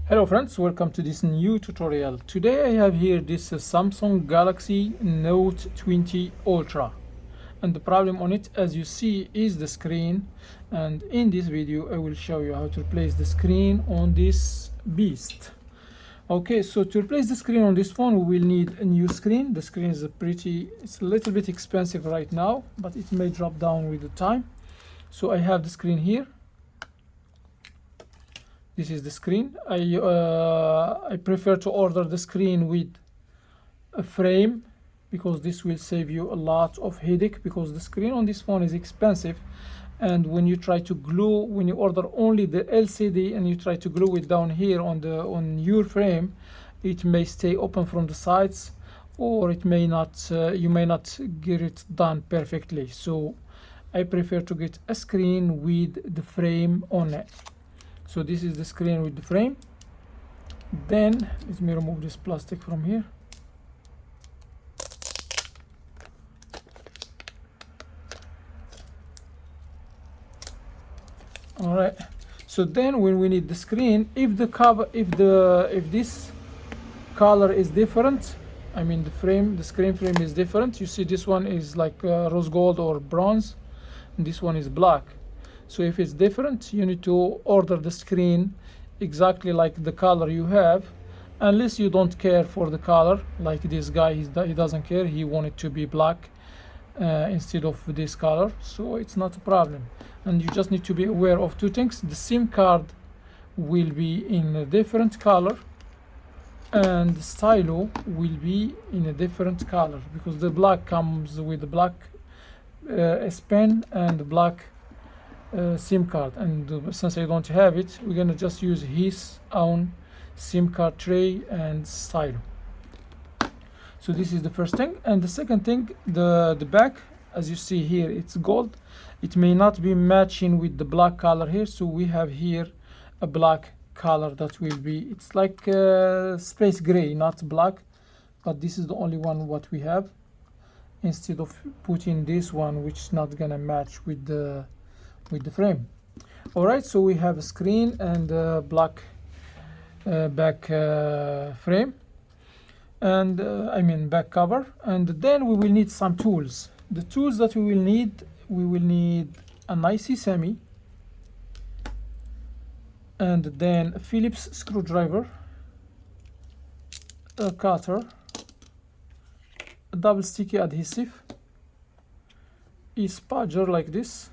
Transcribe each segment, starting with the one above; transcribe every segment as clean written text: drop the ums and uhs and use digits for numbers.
Hello friends, welcome to this new tutorial. Today I have here this Samsung Galaxy Note 20 Ultra, and the problem on it, as you see, is the screen. And in this video I will show you how to replace the screen on this beast. Okay, so to replace the screen on this phone we will need a new screen. The screen is it's a little bit expensive right now, but it may drop down with the time. So I have the screen here. This is the screen. I prefer to order the screen with a frame because this will save you a lot of headache, because the screen on this phone is expensive, and when you try to glue, when you order only the LCD and you try to glue it down here on your frame, it may stay open from the sides, or it may not you may not get it done perfectly. So I prefer to get a screen with the frame on it. So this is the screen with the frame. Then let me remove this plastic from here. All right, so then when we need the screen, if this color is different, I mean the screen frame is different. You see this one is like rose gold or bronze, and this one is black. So if it's different, you need to order the screen exactly like the color you have, unless you don't care for the color, like this guy. He doesn't care, he wanted to be black instead of this color, so it's not a problem. And you just need to be aware of two things: the SIM card will be in a different color, and the stylo will be in a different color, because the black comes with the black S Pen and the black SIM card, and since I don't have it, we're gonna just use his own SIM card tray and stylo. So this is the first thing. And the second thing, the back, as you see here, it's gold. It may not be matching with the black color here, so we have here a black color that will be, it's like space gray, not black, but this is the only one what we have, instead of putting this one, which is not gonna match with the frame. All right, so we have a screen and a black back frame, and I mean back cover. And then we will need some tools. The tools that we will need an IC semi, and then a Phillips screwdriver, a cutter, a double sticky adhesive, a spudger like this,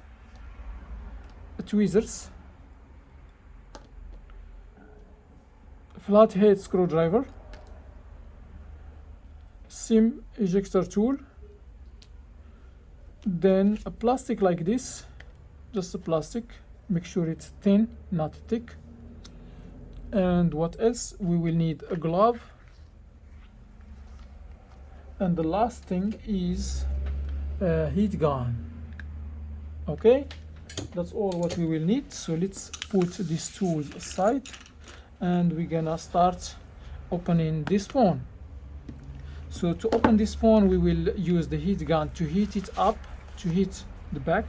tweezers, flathead screwdriver, SIM ejector tool, then a plastic like this, just a plastic, make sure it's thin, not thick. And what else? We will need a glove, and the last thing is a heat gun. Okay, that's all what we will need. So let's put these tools aside, and we're gonna start opening this phone. So to open this phone, we will use the heat gun to heat it up, to heat the back.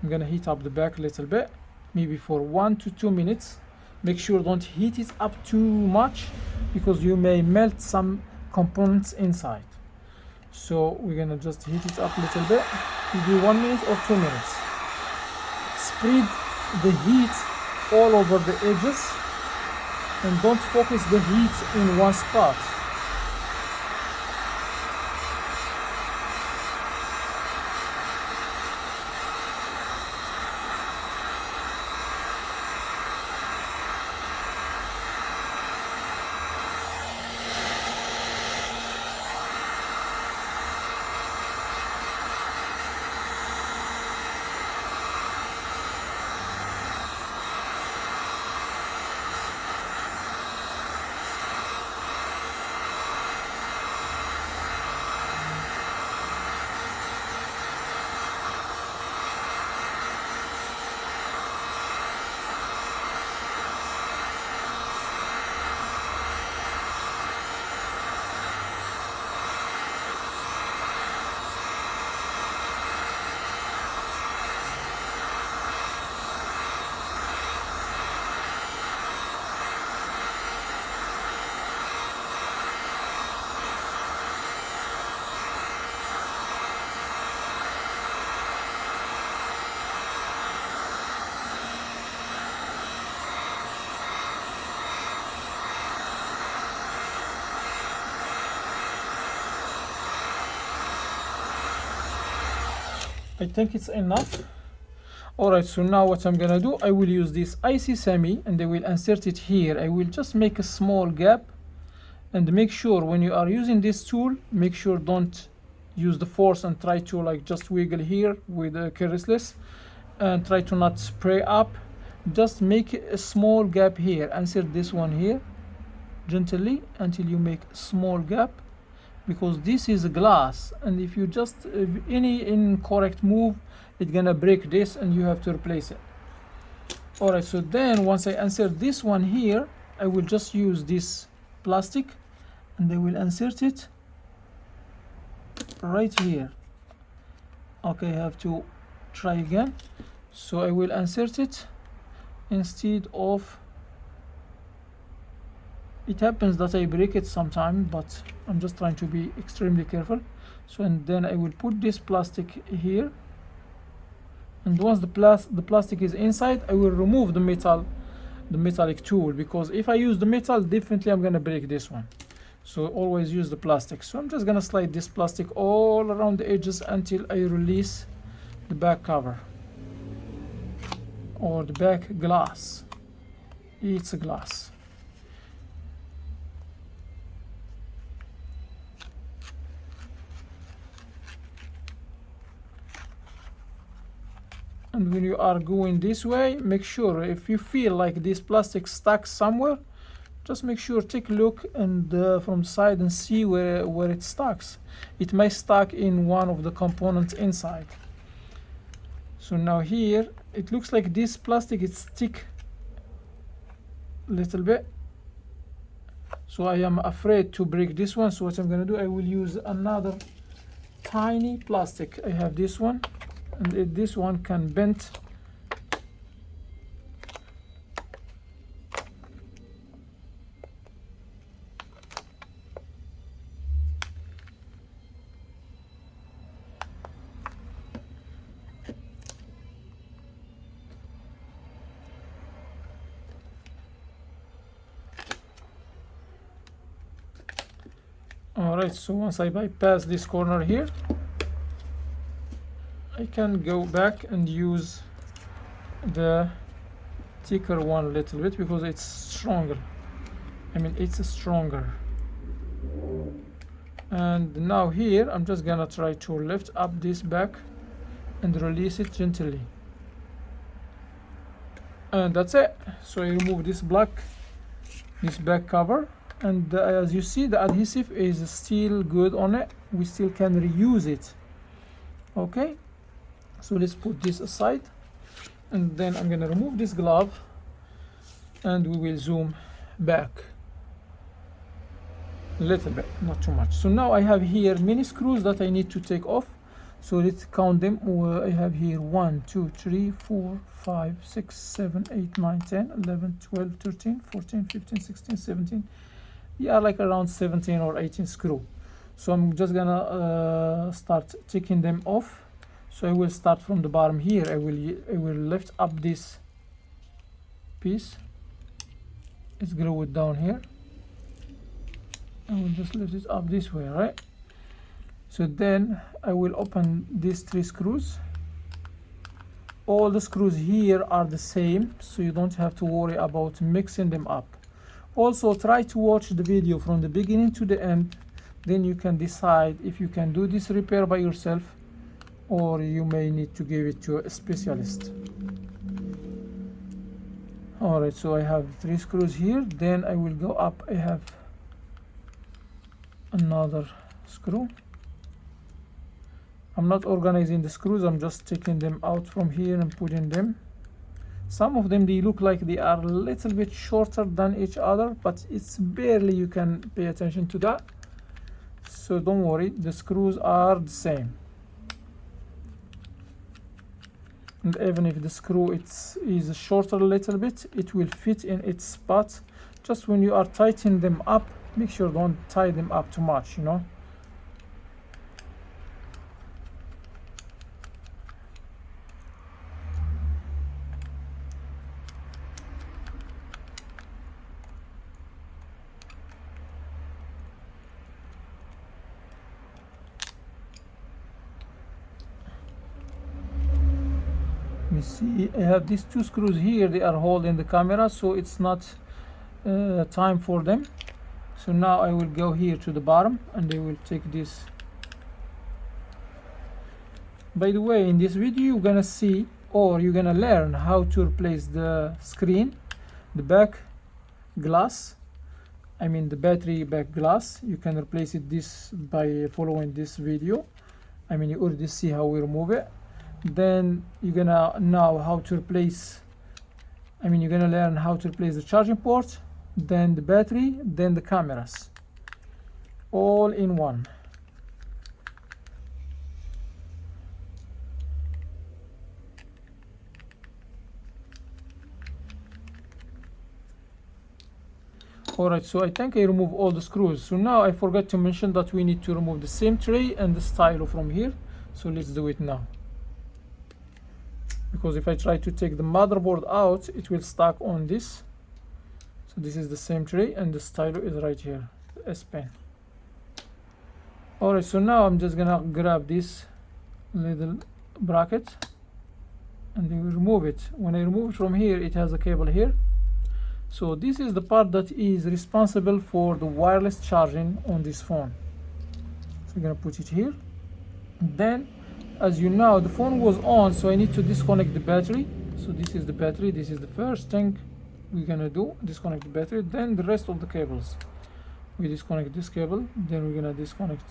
I'm gonna heat up the back a little bit, maybe for 1 to 2 minutes. Make sure don't heat it up too much, because you may melt some components inside. So we're gonna just heat it up a little bit, maybe 1 minute or 2 minutes. Spread the heat all over the edges, and don't focus the heat in one spot. I think it's enough. Alright, so now what I'm gonna do, I will use this IC semi and I will insert it here. I will just make a small gap, and make sure when you are using this tool, make sure don't use the force and try to like just wiggle here with a carelessness, and try to not spray up. Just make a small gap here. Insert this one here gently until you make a small gap, because this is glass, and if you just any incorrect move, it's gonna break this and you have to replace it. Alright, so then once I insert this one here, I will just use this plastic and I will insert it right here. Okay, I have to try again. So I will insert it instead of, it happens that I break it sometimes, but I'm just trying to be extremely careful. So, and then I will put this plastic here, and once the plastic is inside, I will remove the metallic tool, because if I use the metal, definitely I'm gonna break this one. So always use the plastic. So I'm just gonna slide this plastic all around the edges until I release the back cover or the back glass. It's a glass. And when you are going this way, make sure if you feel like this plastic stuck somewhere, just make sure, take a look and from the side and see where it stucks. It may stuck in one of the components inside. So now here it looks like this plastic is stick a little bit, so I am afraid to break this one. So what I'm gonna do, I will use another tiny plastic. I have this one, and this one can bend. Alright, so once I bypass this corner here, I can go back and use the thicker one a little bit, because it's stronger. I mean, it's stronger. And now here I'm just gonna try to lift up this back and release it gently, and that's it. So I remove this back cover, and as you see, the adhesive is still good on it. We still can reuse it. Okay, so let's put this aside, and then I'm gonna remove this glove and we will zoom back a little bit, not too much. So now I have here many screws that I need to take off. So let's count them. I have here 1 2 3 4 5 6 7 8 9 10 11 12 13 14 15 16 17. Yeah, like around 17 or 18 screw. So I'm just gonna start taking them off. So I will start from the bottom here. I will lift up this piece. Let's glue it down here. I will just lift it up this way, right? So then I will open these 3 screws. All the screws here are the same, so you don't have to worry about mixing them up. Also, try to watch the video from the beginning to the end, then you can decide if you can do this repair by yourself, or you may need to give it to a specialist. Alright, so I have 3 screws here. Then I will go up. I have another screw. I'm not organizing the screws, I'm just taking them out from here and putting them. Some of them, they look like they are a little bit shorter than each other, but it's barely, you can pay attention to that. So don't worry, the screws are the same. And even if the screw is shorter a little bit, it will fit in its spot. Just when you are tightening them up, make sure don't tie them up too much, you know. me see, I have these two screws here, they are holding the camera, so it's not time for them. So now I will go here to the bottom and I will take this. By the way, in this video you're gonna see, or you're gonna learn how to replace the screen, the back glass, I mean the battery back glass. You can replace it this by following this video. I mean, you already see how we remove it. Then you're gonna know how to replace, I mean, you're gonna learn how to replace the charging port, then the battery, then the cameras, all in one. Alright, so I think I remove all the screws. So now I forgot to mention that we need to remove the same tray and the stylo from here. So let's do it now. Because if I try to take the motherboard out, it will stuck on this. So this is the same tray and the stylo is right here, the S Pen. Alright, so now I'm just gonna grab this little bracket and I will remove it. When I remove it from here, it has a cable here. So this is the part that is responsible for the wireless charging on this phone. So I'm gonna put it here. Then, as you know, the phone was on, so I need to disconnect the battery. So this is the battery. This is the first thing we're gonna do, disconnect the battery. Then the rest of the cables. We disconnect this cable, then we're gonna disconnect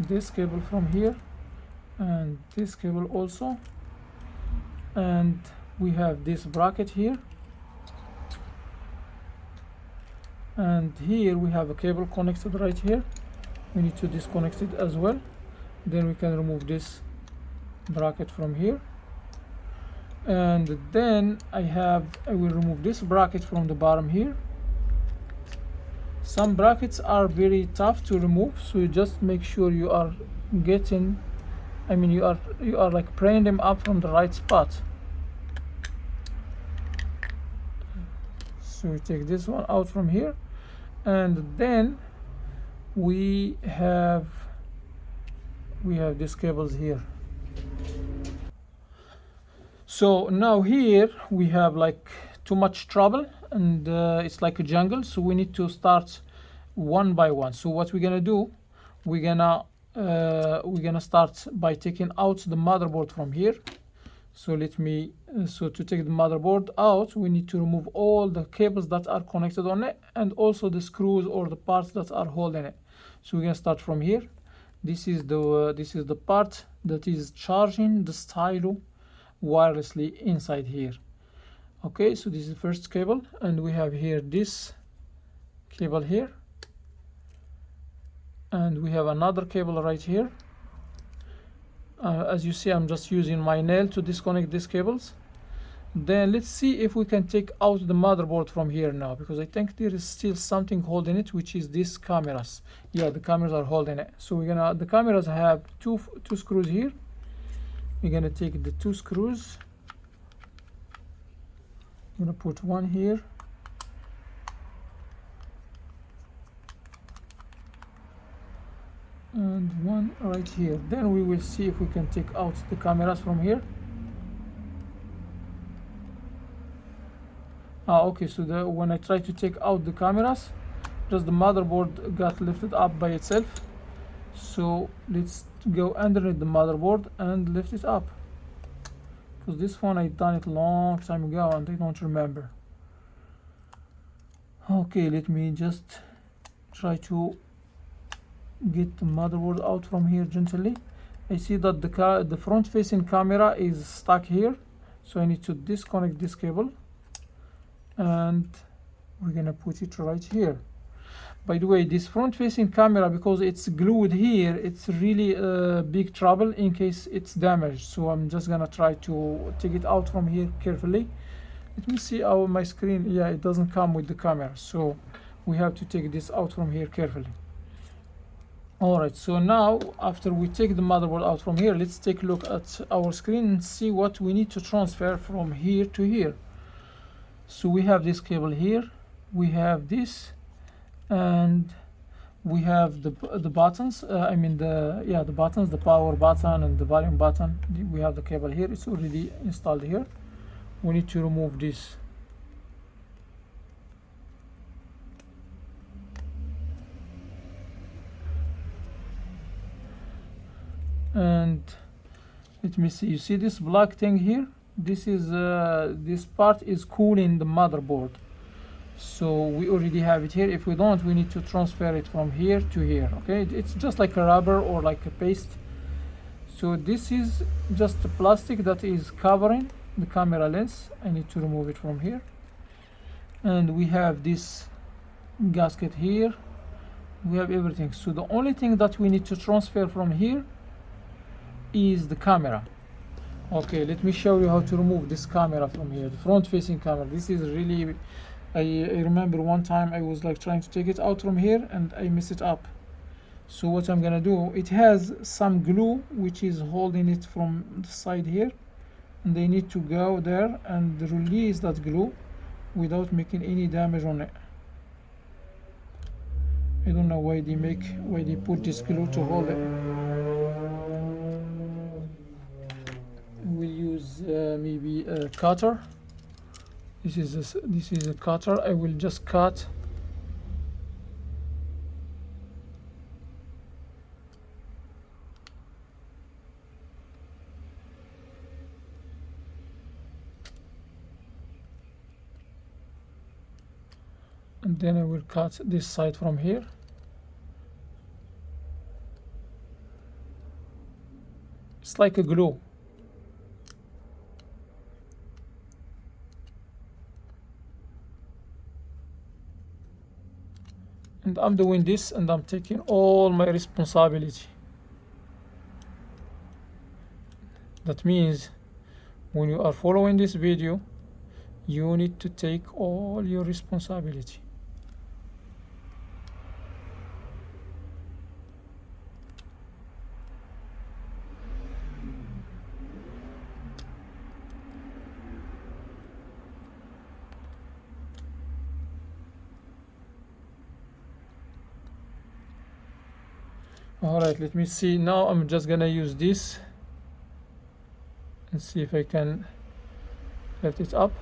this cable from here and this cable also. And we have this bracket here. And here we have a cable connected right here. We need to disconnect it as well. Then we can remove this bracket from here. And then I will remove this bracket from the bottom here. Some brackets are very tough to remove, so you just make sure you are getting, I mean, you are like praying them up from the right spot. So we take this one out from here, and then we have these cables here. So now here we have like too much trouble, and it's like a jungle, so we need to start one by one. So what we're gonna do, we're gonna start by taking out the motherboard from here. So to take the motherboard out, we need to remove all the cables that are connected on it, and also the screws or the parts that are holding it. So we're gonna start from here. This is the part that is charging the stylo wirelessly inside here. Okay, so this is the first cable, and we have here this cable here, and we have another cable right here. As you see, I'm just using my nail to disconnect these cables. Then let's see if we can take out the motherboard from here now, because I think there is still something holding it, which is these cameras. Yeah, the cameras are holding it. So the cameras have two screws here. We're gonna take the two screws. I'm gonna put one here. And one right here. Then we will see if we can take out the cameras from here. Okay, so when I try to take out the cameras, just the motherboard got lifted up by itself. So let's go underneath the motherboard and lift it up, because this phone I done it a long time ago and I don't remember. Okay, let me just try to get the motherboard out from here gently. I see that the front facing camera is stuck here, so I need to disconnect this cable, and we're gonna put it right here. By the way, this front facing camera, because it's glued here, it's really big trouble in case it's damaged. So I'm just gonna try to take it out from here carefully. Let me see my screen. Yeah, it doesn't come with the camera, so we have to take this out from here carefully. Alright, so now after we take the motherboard out from here, let's take a look at our screen and see what we need to transfer from here to here. So we have this cable here, we have this, and we have the buttons, I mean the buttons, the power button and the volume button. We have the cable here, it's already installed here. We need to remove this. And let me see, you see this black thing here? This is this part is cooling the motherboard. So we already have it here. If we don't, we need to transfer it from here to here. Okay, it's just like a rubber or like a paste. So this is just a plastic that is covering the camera lens. I need to remove it from here. And we have this gasket here. We have everything. So the only thing that we need to transfer from here is the camera. Okay, let me show you how to remove this camera from here, the front facing camera. This is really, I remember one time I was like trying to take it out from here and I messed it up. So what I'm gonna do, it has some glue which is holding it from the side here, and they need to go there and release that glue without making any damage on it. I don't know why they put this glue to hold it. We'll use maybe a cutter. This is a cutter. I will just cut. And then I will cut this side from here. It's like a glue. And I'm doing this and I'm taking all my responsibility. That means when you are following this video, you need to take all your responsibility. Alright, let me see. Now I'm just gonna use this and see if I can lift it up.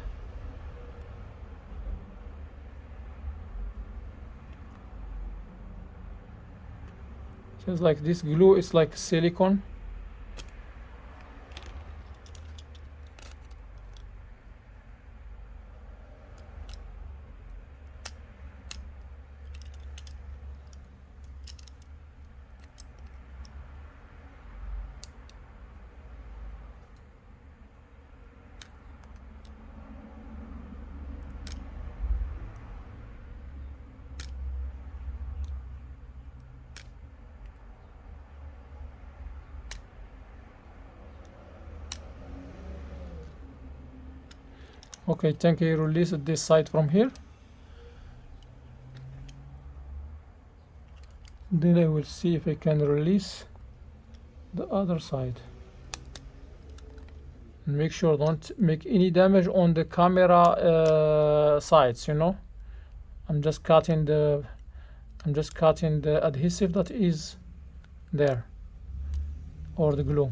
Just like this glue is like silicone. Okay, think I release this side from here. Then I will see if I can release the other side. And make sure don't make any damage on the camera sides, you know. I'm just cutting the adhesive that is there, or the glue.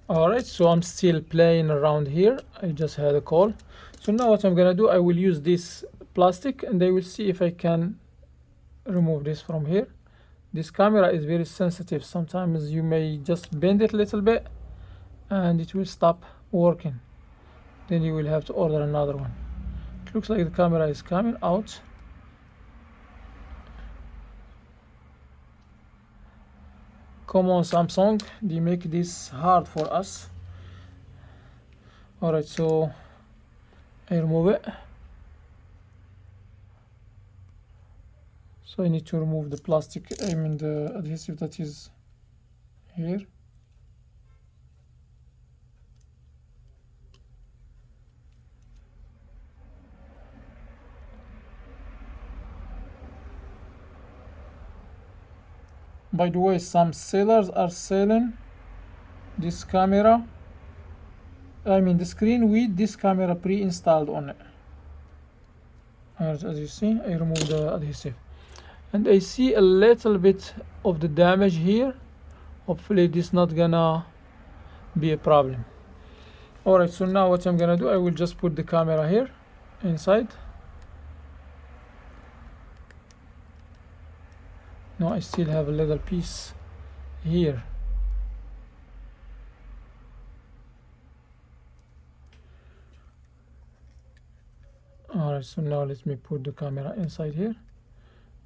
Alright, so I'm still playing around here. I just had a call. So now what I'm gonna do, I will use this plastic and I will see if I can remove this from here. This camera is very sensitive. Sometimes you may just bend it a little bit and it will stop working. Then you will have to order another one. It looks like the camera is coming out. Come on, Samsung, they make this hard for us. Alright, so I remove it. So I need to remove the plastic, I mean the adhesive that is here. By the way, some sellers are selling this camera I mean the screen with this camera pre-installed on it. As you see, I removed the adhesive, and I see a little bit of the damage here. Hopefully this not gonna be a problem. Alright, so now what I'm gonna do, I will just put the camera here inside. No, I still have a little piece here. Alright, so now let me put the camera inside here.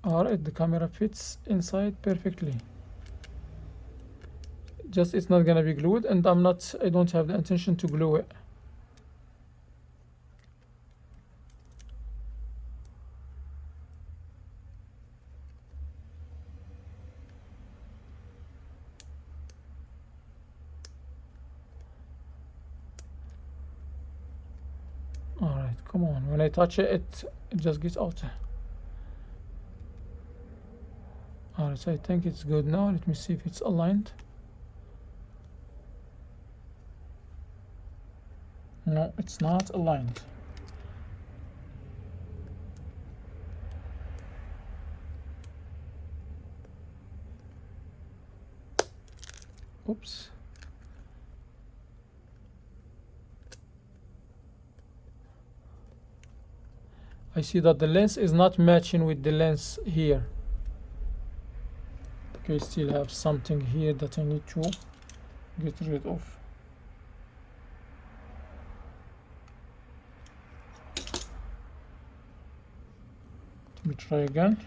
Alright, the camera fits inside perfectly. Just it's not gonna be glued, and I don't have the intention to glue it. Alright, come on, when I touch it, it just gets out. Alright, so I think it's good now. Let me see if it's aligned. No, it's not aligned. Oops. I see that the lens is not matching with the lens here. Okay, still have something here that I need to get rid of. Let me try again.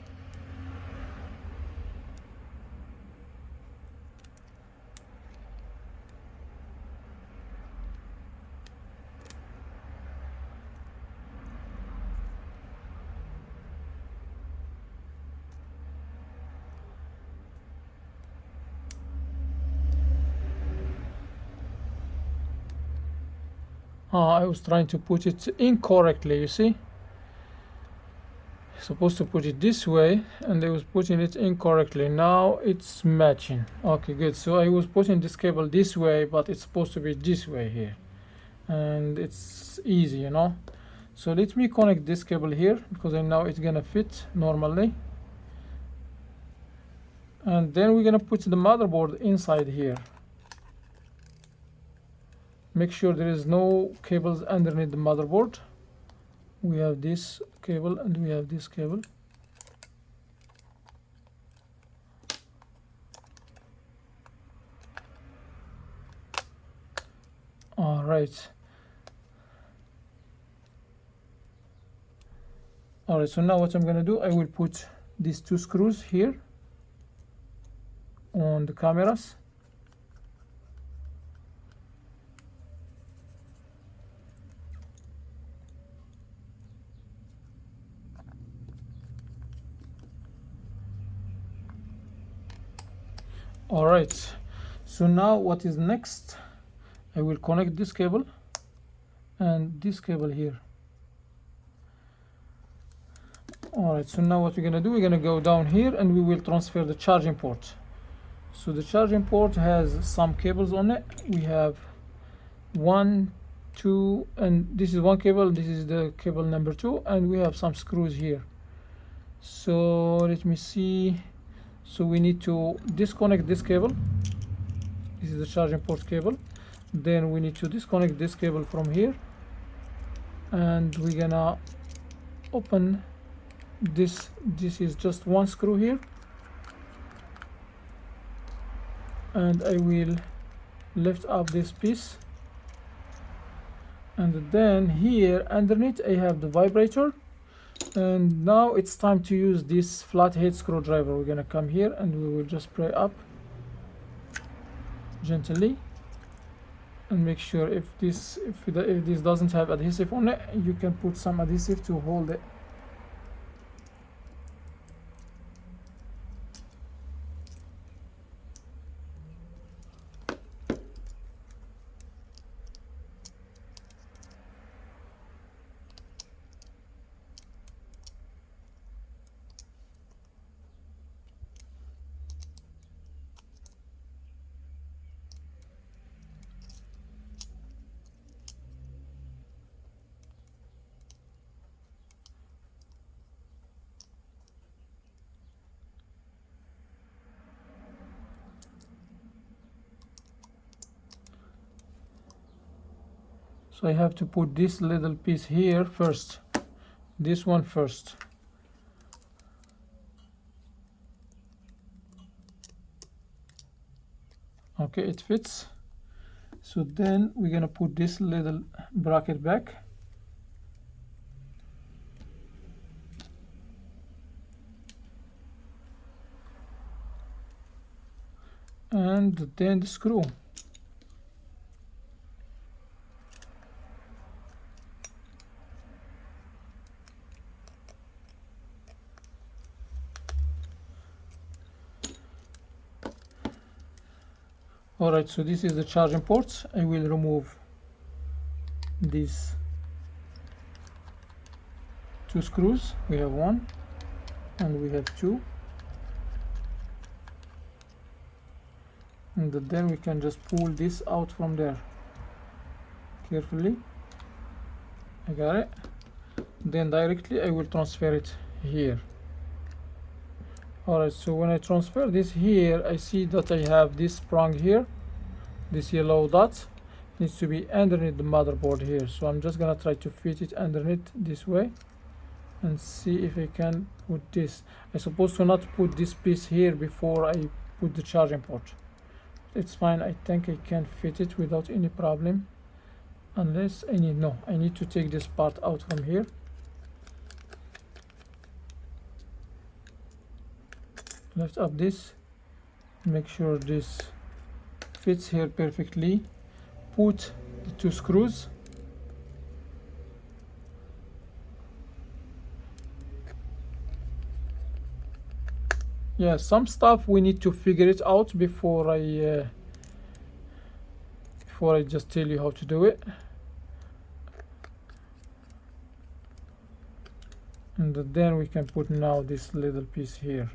I was trying to put it incorrectly, you see? Supposed to put it this way, and I was putting it incorrectly. Now it's matching. Okay, good. So I was putting this cable this way, but it's supposed to be this way here, and it's easy, you know. So let me connect this cable here, because I know it's gonna fit normally, and then we're gonna put the motherboard inside here. Make sure there is no cables underneath the motherboard. We have this cable and we have this cable. All right. All right, so now what I'm gonna do, I will put these two screws here on the cameras. All right, so now what is next? I will connect this cable and this cable here. All right, so now what we're gonna do, we're gonna go down here and we will transfer the charging port. So the charging port has some cables on it. We have 1, 2, and this is one cable, this is the cable number 2, and we have some screws here. So let me see. So we need to disconnect this cable. This is the charging port cable. Then we need to disconnect this cable from here, and we're gonna open this. This is just one screw here, and I will lift up this piece, and then here underneath I have the vibrator. And now it's time to use this flathead screwdriver. We're gonna come here and we will just pry up gently and make sure if this doesn't have adhesive on it, you can put some adhesive to hold it. So I have to put this little piece here first, this one first. Okay, it fits. So then we're gonna put this little bracket back. And then the screw. Alright, so this is the charging ports. I will remove these two screws. We have one and we have two. And then we can just pull this out from there carefully. I got it. Then directly I will transfer it here. Alright, so when I transfer this here, I see that I have this sprung here. This yellow dot needs to be underneath the motherboard here. So I'm just gonna try to fit it underneath this way and see if I can put this. I'm supposed to not put this piece here before I put the charging port. It's fine. I think I can fit it without any problem, unless I need to take this part out from here. Lift up this, make sure this fits here perfectly. Put the two screws. Yeah, some stuff we need to figure it out before I just tell you how to do it. And then we can put now this little piece here.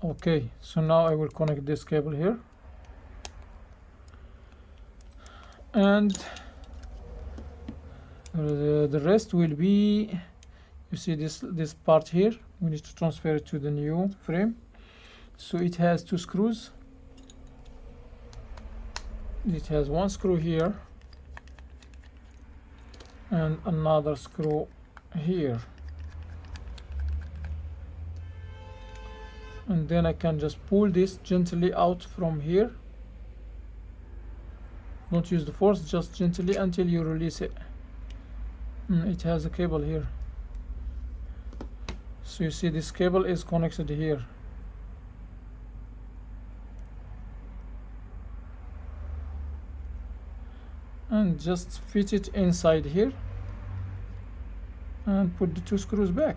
Okay, so now I will connect this cable here, and the rest will be, you see this part here, we need to transfer it to the new frame. So it has two screws. It has one screw here and another screw here. And then I can just pull this gently out from here. Don't use the force, just gently until you release it. It has a cable here. So you see this cable is connected here. And just fit it inside here and put the two screws back.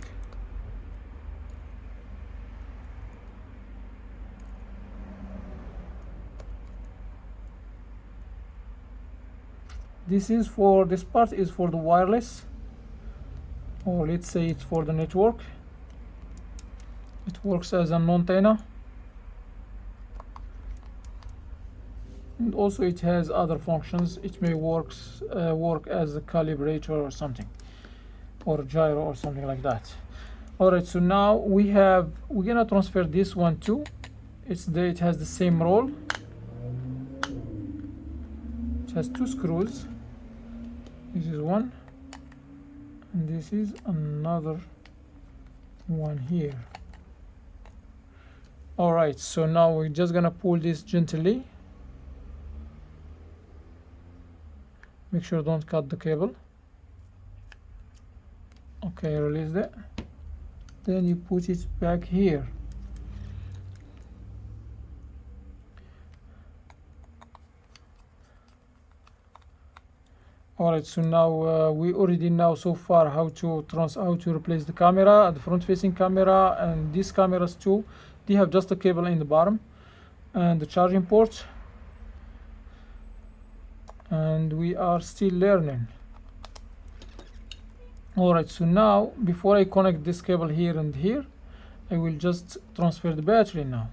This part is for the wireless, or let's say it's for the network. It works as an antenna, and also it has other functions. It may work as a calibrator or something, or a gyro or something like that. Alright, so now we're gonna transfer this one too. It has the same role. It has two screws. This is one, and this is another one here. Alright, so now we're just gonna pull this gently. Make sure don't cut the cable. Okay, release that. Then you put it back here. Alright, so now we already know so far how to replace the camera, the front facing camera, and these cameras too. They have just a cable in the bottom and the charging port, and we are still learning. Alright, so now before I connect this cable here and here, I will just transfer the battery now.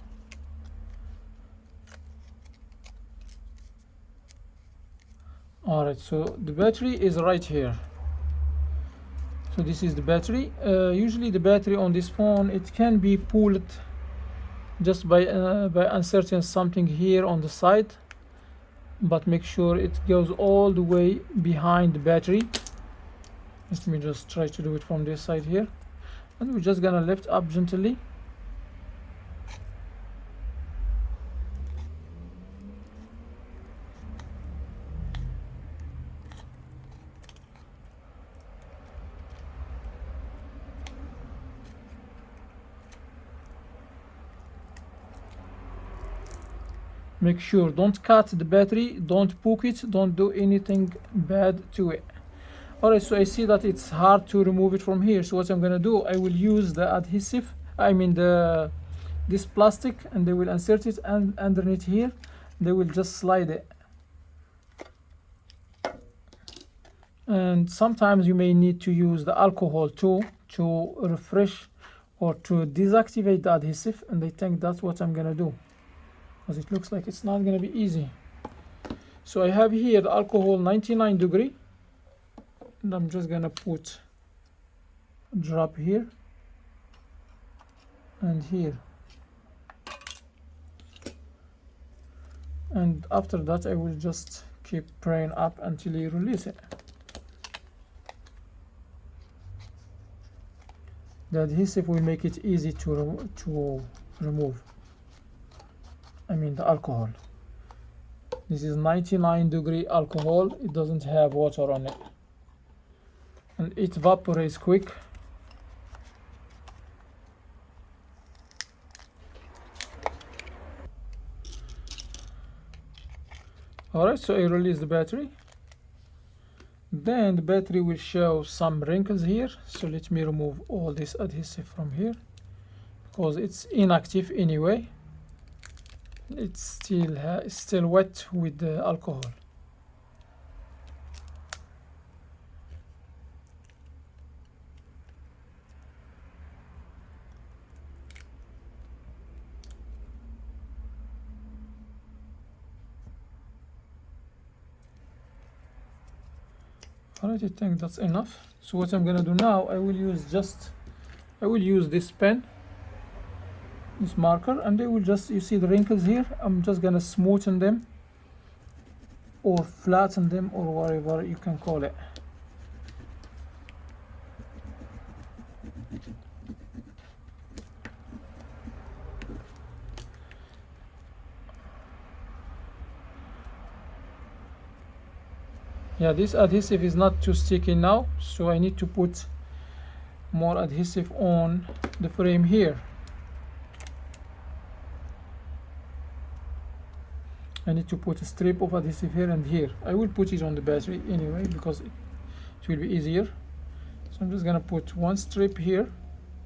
Alright, so the battery is right here. So this is the battery. Usually the battery on this phone, it can be pulled just by inserting something here on the side, but make sure it goes all the way behind the battery. Let me just try to do it from this side here, and we're just gonna lift up gently. Make sure don't cut the battery, don't poke it, don't do anything bad to it. Alright, so I see that it's hard to remove it from here, so what I'm gonna do, I will use the adhesive, this plastic, and they will insert it and underneath here they will just slide it. And sometimes you may need to use the alcohol too to refresh or to deactivate the adhesive, and I think that's what I'm gonna do, because it looks like it's not gonna be easy. So I have here the alcohol 99 degree, and I'm just gonna put a drop here and here, and after that I will just keep spraying up until you release it. The adhesive will make it easy to remove. The alcohol. This is 99 degree alcohol. It doesn't have water on it, and it evaporates quick. Alright, so I release the battery. Then the battery will show some wrinkles here, so let me remove all this adhesive from here, because it's inactive anyway. It's still wet with the alcohol. Alright, I think that's enough. So what I'm gonna do now, I will use this pen, this marker, and they will just, you see the wrinkles here, I'm just gonna smoothen them or flatten them or whatever you can call it. Yeah, this adhesive is not too sticky now, so I need to put more adhesive on the frame here. I need to put a strip of adhesive here and here. I will put it on the battery anyway because it will be easier. So I'm just gonna put one strip here.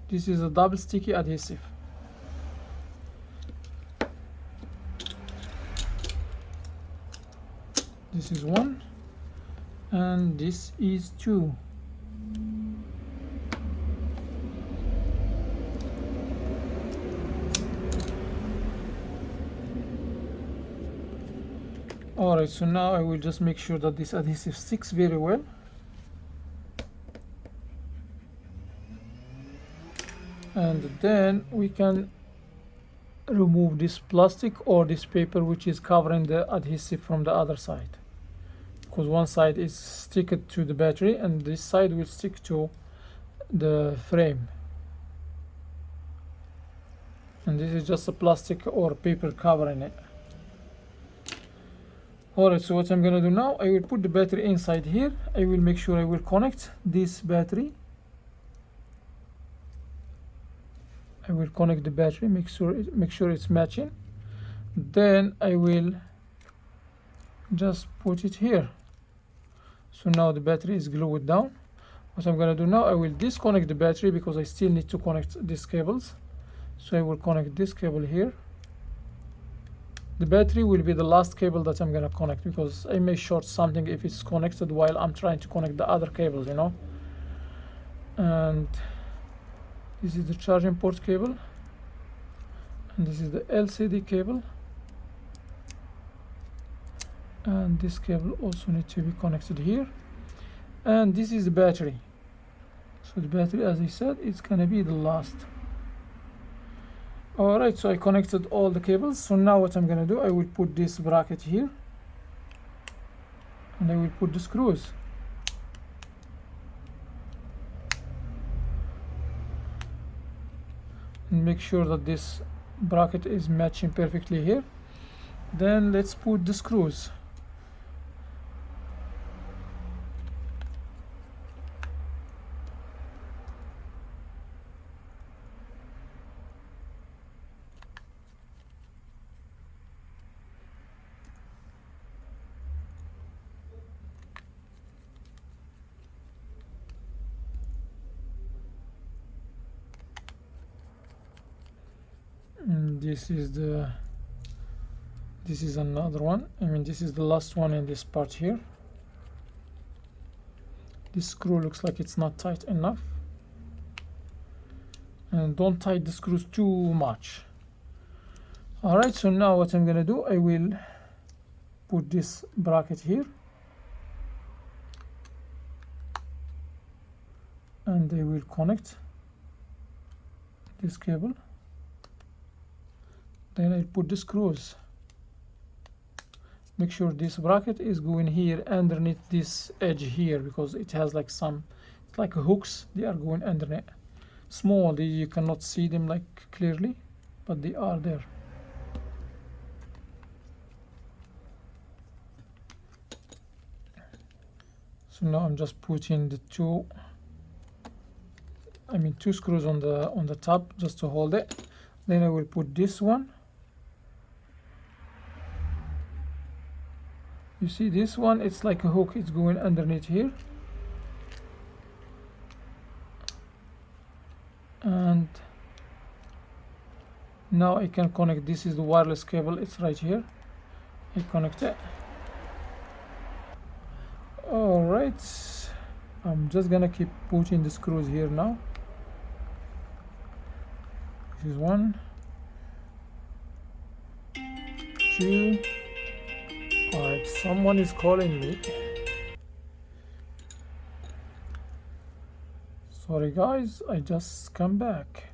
This is a double sticky adhesive. This is one, and this is two. Alright, so now I will just make sure that this adhesive sticks very well. And then we can remove this plastic or this paper which is covering the adhesive from the other side, because one side is stick to the battery and this side will stick to the frame, and this is just a plastic or paper covering it. Alright, so what I'm gonna do now, I will put the battery inside here. I will make sure I will connect this battery. I will connect the battery, make sure it's matching. Then I will just put it here. So now the battery is glued down. What I'm gonna do now, I will disconnect the battery because I still need to connect these cables. So I will connect this cable here. The battery will be the last cable that I'm gonna connect, because I may short something if it's connected while I'm trying to connect the other cables, And this is the charging port cable, and this is the LCD cable, and this cable also needs to be connected here, and this is the battery. So the battery, as I said, it's gonna be the last. Alright, so I connected all the cables. So now what I'm gonna do, I will put this bracket here and I will put the screws. And make sure that this bracket is matching perfectly here. Then let's put the screws. And this is another one. I mean, this is the last one in this part here. This screw looks like it's not tight enough, and don't tighten the screws too much. Alright, so now what I'm gonna do, I will put this bracket here and I will connect this cable. Then I put the screws. Make sure this bracket is going here underneath this edge here, because it has like some, it's like hooks, they are going underneath. Small, you cannot see them like clearly, but they are there. So now I'm just putting the two screws on the top just to hold it. Then I will put this one. You see this one, it's like a hook, it's going underneath here. And now I can connect, this is the wireless cable, it's right here. I connect it. Alright, I'm just gonna keep putting the screws here now. This is 1, 2. Alright, someone is calling me. Sorry guys, I just come back.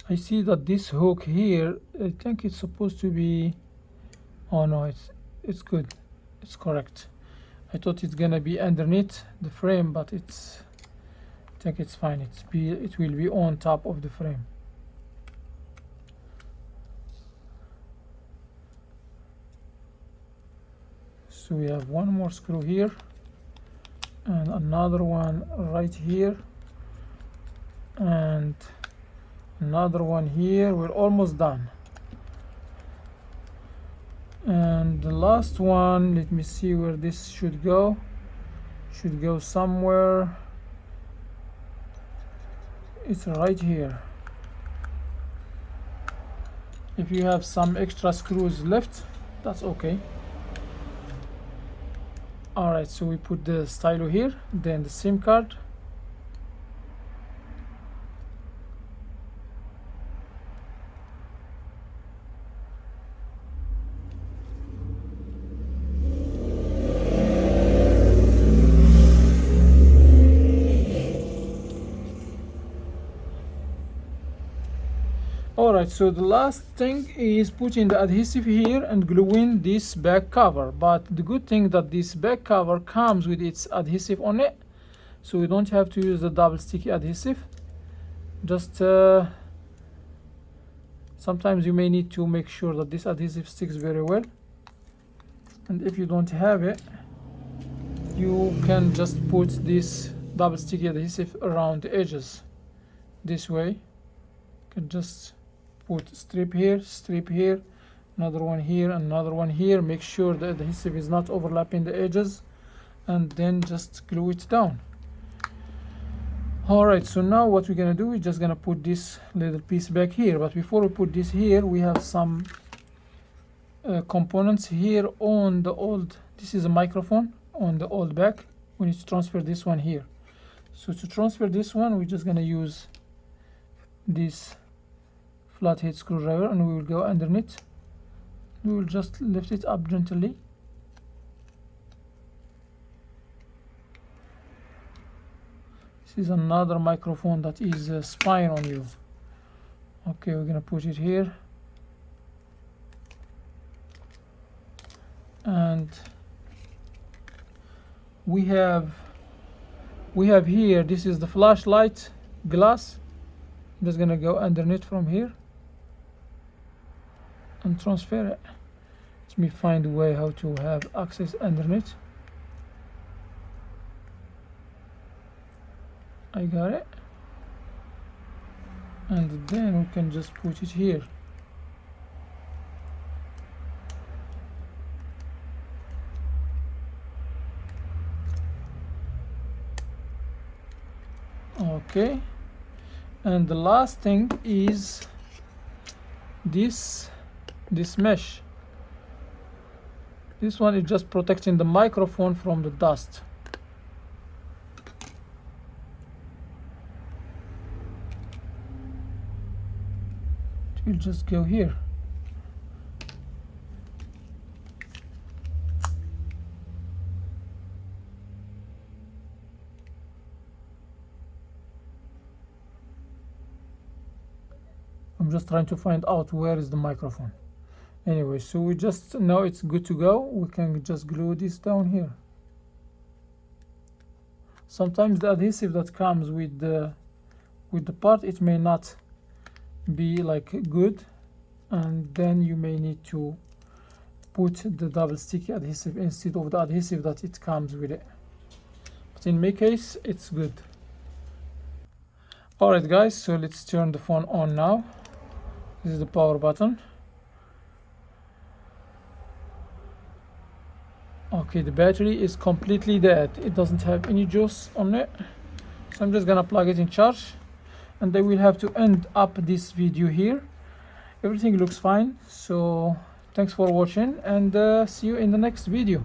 I see that this hook here, I think it's supposed to be, oh no, it's good, it's correct. I thought it's gonna be underneath the frame, but it's, I think it's fine. It will be on top of the frame. So we have one more screw here and another one right here and another one here. We're almost done. And the last one, let me see where this should go. Should go somewhere. It's right here. If you have some extra screws left, that's okay. Alright, so we put the stylo here, then the SIM card. Alright, so the last thing is putting the adhesive here and gluing this back cover. But the good thing that this back cover comes with its adhesive on it, so we don't have to use the double sticky adhesive. Just sometimes you may need to make sure that this adhesive sticks very well, and if you don't have it, you can just put this double sticky adhesive around the edges. This way you can just put strip here, another one here, another one here. Make sure the adhesive is not overlapping the edges, and then just glue it down. Alright, so now what we're gonna do, we're just gonna put this little piece back here. But before we put this here, we have some components here on the old, this is a microphone on the old back. We need to transfer this one here. So to transfer this one, we're just gonna use this flathead screwdriver and we will go underneath. We will just lift it up gently. This is another microphone that is spying on you. Okay, we're gonna put it here, and we have here, this is the flashlight glass. I'm just gonna go underneath from here and transfer it. Let me find a way how to have access underneath. I got it, and then we can just put it here. Okay, and the last thing is this mesh. This one is just protecting the microphone from the dust. It will just go here. I'm just trying to find out where is the microphone. Anyway, so we just know it's good to go. We can just glue this down here. Sometimes the adhesive that comes with the part, it may not be like good, and then you may need to put the double sticky adhesive instead of the adhesive that it comes with it. But in my case, it's good. Alright guys, so let's turn the phone on now. This is the power button. Okay, the battery is completely dead. It doesn't have any juice on it. So I'm just gonna plug it in charge, and then we'll have to end up this video here. Everything looks fine, so thanks for watching, and see you in the next video.